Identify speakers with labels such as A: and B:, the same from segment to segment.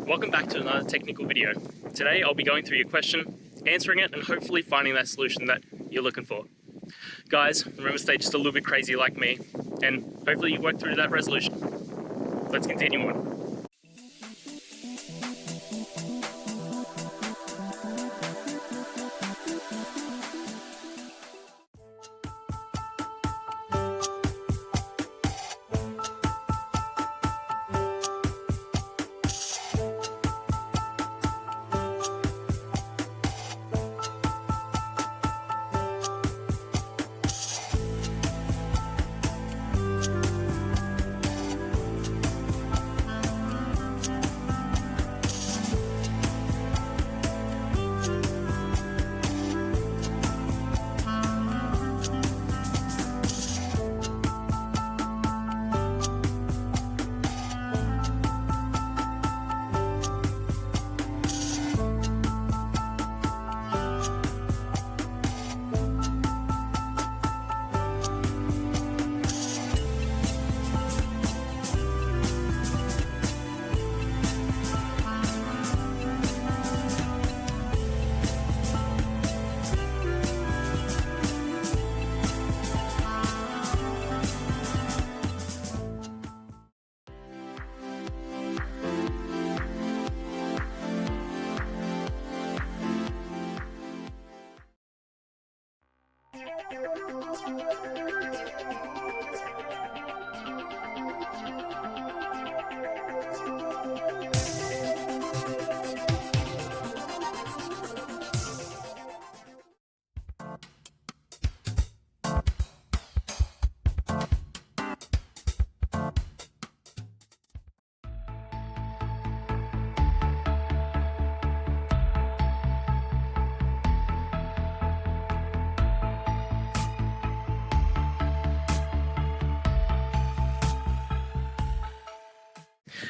A: Welcome back to another technical video. Today I'll be going through your question, answering it, and hopefully finding that solution that you're looking for. Guys, remember to stay just a little bit crazy like me, and hopefully you work through that resolution. Let's continue on.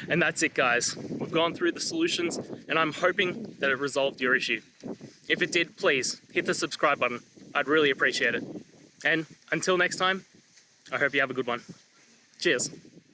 A: And that's it, guys. We've gone through the solutions and I'm hoping that it resolved your issue. If it did, please hit the subscribe button. I'd really appreciate it. And until next time, I hope you have a good one. Cheers.